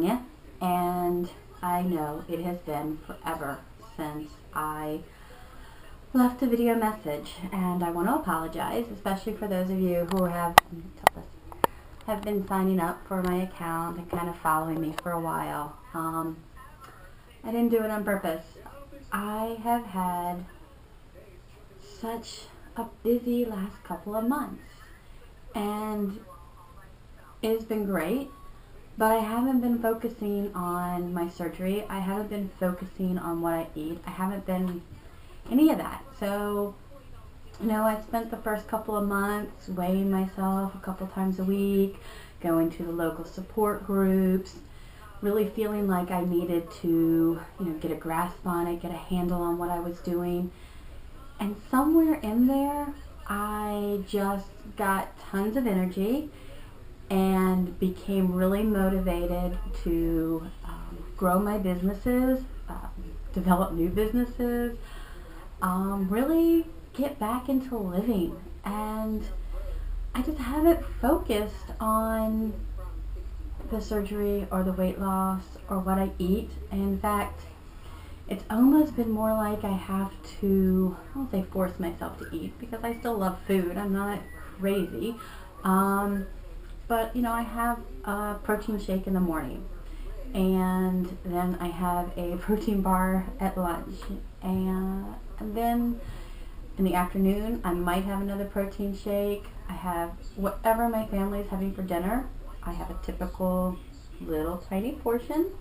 California, and I know it has been forever since I left a video message, and I want to apologize, especially for those of you who have been signing up for my account and kind of following me for a while. I didn't do it on purpose. I have had such a busy last couple of months, and it's been great, but I haven't been focusing on my surgery. I haven't been focusing on what I eat. I haven't been any of that. So, I spent the first couple of months weighing myself a couple times a week, going to the local support groups, really feeling like I needed to, get a grasp on it, get a handle on what I was doing. And somewhere in there, I just got tons of energy and became really motivated to grow my businesses, develop new businesses, really get back into living. And I just haven't focused on the surgery or the weight loss or what I eat. In fact, it's almost been more like I have to, I won't say force myself to eat, because I still love food. I'm not crazy. But, I have a protein shake in the morning, and then I have a protein bar at lunch, and then in the afternoon I might have another protein shake. I have whatever my family is having for dinner. I have a typical little tiny portion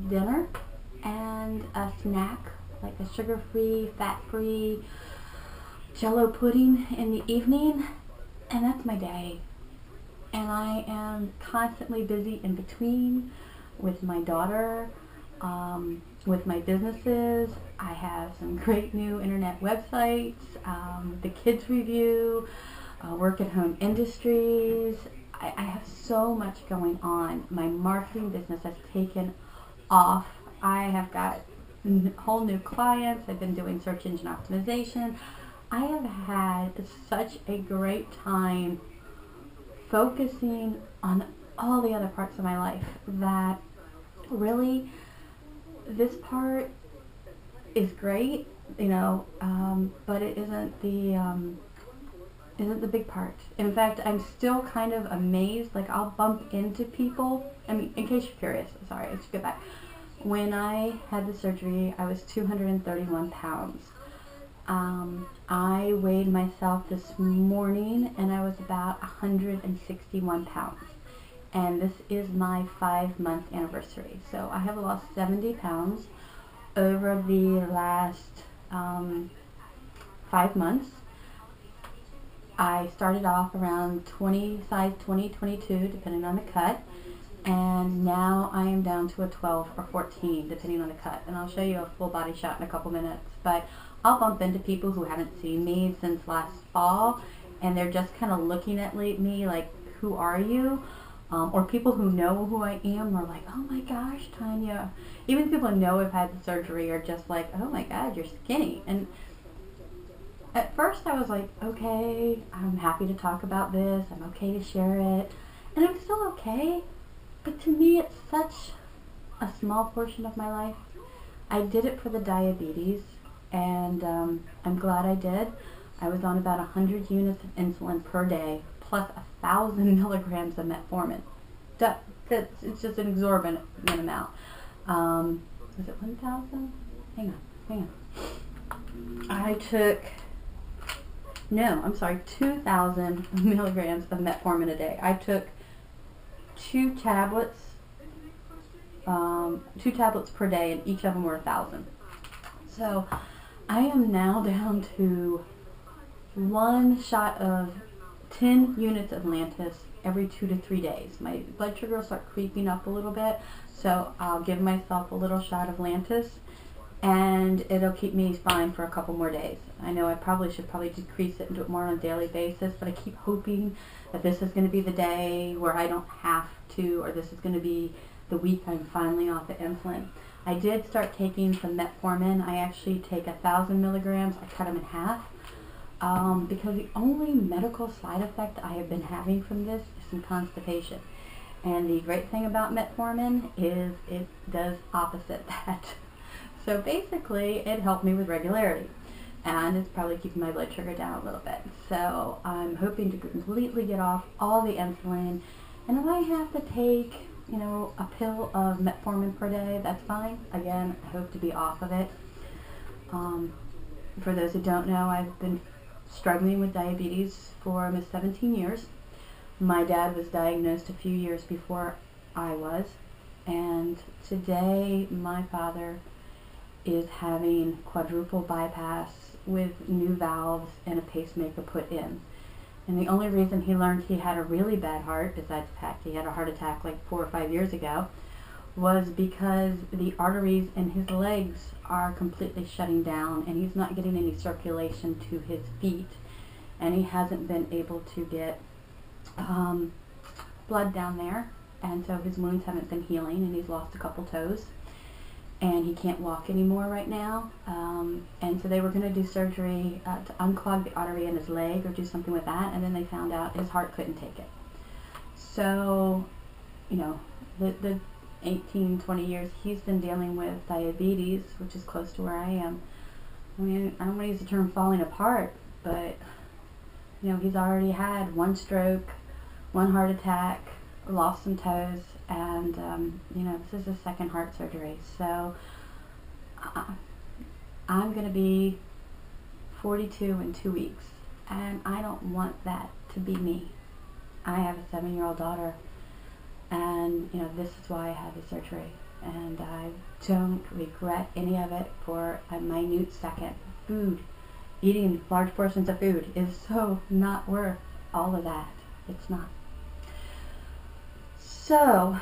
dinner, and a snack like a sugar-free, fat-free Jell-O pudding in the evening, and that's my day. And I am constantly busy in between with my daughter, with my businesses. I have some great new internet websites, the Kids Review, Work at Home Industries. I have so much going on. My marketing business has taken off. I have got whole new clients. I've been doing search engine optimization. I have had such a great time focusing on all the other parts of my life that really this part is great, but it isn't the big part. In fact, I'm still kind of amazed. Like, I'll bump into people. In case you're curious, sorry, I should go back. When I had the surgery, I was 231 pounds. I weighed myself this morning and I was about 161 pounds. And this is my 5-month anniversary. So I have lost 70 pounds over the last 5 months. I started off around size 20, 22, depending on the cut. And now I am down to a 12 or 14, depending on the cut. And I'll show you a full body shot in a couple minutes. But I'll bump into people who haven't seen me since last fall, and they're just kind of looking at me like, who are you? Or people who know who I am are like, oh my gosh, Tanya. Even people who know I've had the surgery are just like, oh my God, you're skinny. And at first I was like, okay, I'm happy to talk about this. I'm okay to share it. And I'm still okay. But to me, it's such a small portion of my life. I did it for the diabetes, and I'm glad I did. I was on about 100 units of insulin per day, plus 1,000 milligrams of metformin. It's just an exorbitant amount. Was it 1,000? Hang on. I took, 2,000 milligrams of metformin a day. I took 2 tablets per day, and each of them were 1,000. So I am now down to 1 shot of 10 units of Lantus every 2 to 3 days. My blood sugar will start creeping up a little bit, so I'll give myself a little shot of Lantus, and it'll keep me fine for a couple more days. I know I should decrease it and do it more on a daily basis, but I keep hoping that this is going to be the day where I don't have to, or this is going to be the week I'm finally off the insulin. I did start taking some metformin. I actually take 1,000 milligrams. I cut them in half because the only medical side effect I have been having from this is some constipation. And the great thing about metformin is it does opposite that. So basically, it helped me with regularity. And it's probably keeping my blood sugar down a little bit. So I'm hoping to completely get off all the insulin. And if I have to take, you know, a pill of metformin per day, that's fine. Again, I hope to be off of it. For those who don't know, I've been struggling with diabetes for almost 17 years. My dad was diagnosed a few years before I was, and today my father is having quadruple bypass with new valves and a pacemaker put in. And the only reason he learned he had a really bad heart, besides the fact he had a heart attack like 4 or 5 years ago, was because the arteries in his legs are completely shutting down and he's not getting any circulation to his feet, and he hasn't been able to get blood down there, and so his wounds haven't been healing, and he's lost a couple toes, and he can't walk anymore right now. And so they were going to do surgery to unclog the artery in his leg or do something with that, and then they found out his heart couldn't take it. So, you know, the 18, 20 years he's been dealing with diabetes, which is close to where I am. I mean, I don't want to use the term falling apart, but, you know, he's already had 1 stroke, 1 heart attack, lost some toes, and, you know, this is his 2nd heart surgery. So I'm going to be 42 in 2 weeks, and I don't want that to be me. I have a 7-year-old daughter, and, you know, this is why I had the surgery, and I don't regret any of it for a minute second. Food, eating large portions of food is so not worth all of that. It's not. So,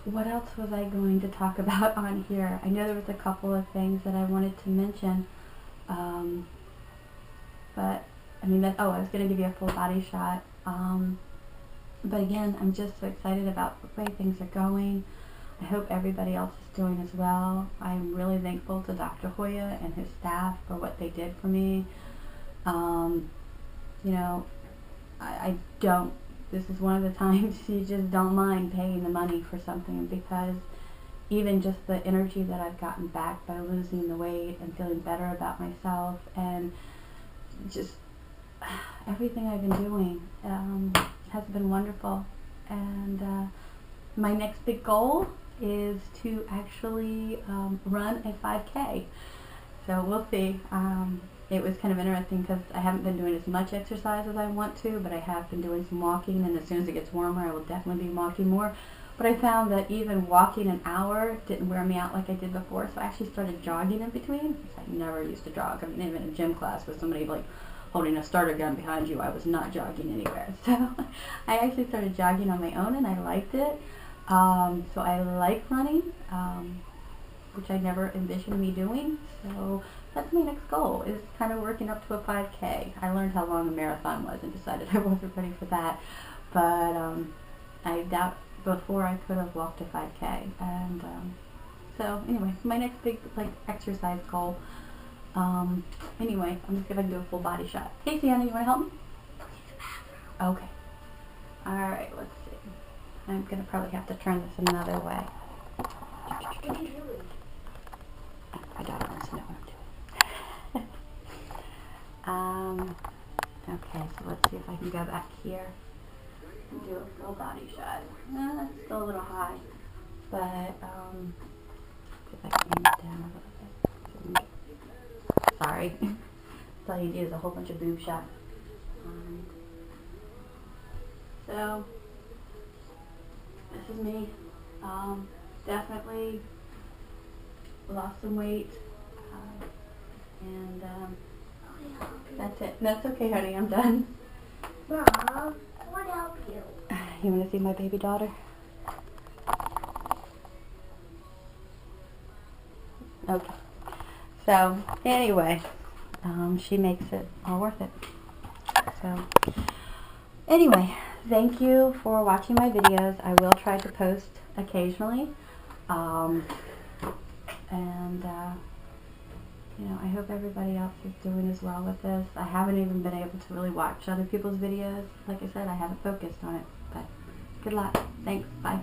what else was I going to talk about on here? I know there was a couple of things that I wanted to mention, but I mean, I was going to give you a full body shot, but again, I'm just so excited about the way things are going. I hope everybody else is doing as well. I'm really thankful to Dr. Hoya and his staff for what they did for me. You know, I don't, this is one of the times you just don't mind paying the money for something, because even just the energy that I've gotten back by losing the weight and feeling better about myself, and just everything I've been doing has been wonderful. And my next big goal is to actually run a 5K. So we'll see. It was kind of interesting because I haven't been doing as much exercise as I want to, but I have been doing some walking, and as soon as it gets warmer I will definitely be walking more. But I found that even walking an hour didn't wear me out like I did before, so I actually started jogging in between. I never used to jog. I mean, even in a gym class with somebody like holding a starter gun behind you, I was not jogging anywhere. So I actually started jogging on my own, and I liked it. So I like running, which I never envisioned me doing. So that's my next goal, is kind of working up to a 5K. I learned how long a marathon was and decided I wasn't ready for that. But I doubt before I could have walked a 5K. And so anyway, my next big exercise goal. Anyway, I'm just going to do a full body shot. Casey, honey, you want to help me? Okay. Alright, let's see. I'm going to probably have to turn this another way. My daughter wants to know what I'm doing. Okay, so let's see if I can go back here and do a full body shot. That's still a little high, but see if I can aim it down a little bit. Sorry. That's all you need is a whole bunch of boob shots. So, this is me. Definitely lost some weight, and that's it. That's okay, honey. I'm done. Mom, I want to help you. You want to see my baby daughter? Okay. So, anyway, she makes it all worth it. So, anyway, thank you for watching my videos. I will try to post occasionally. You know, I hope everybody else is doing as well with this. I haven't even been able to really watch other people's videos. Like I said, I haven't focused on it, but Good luck. Thanks. Bye.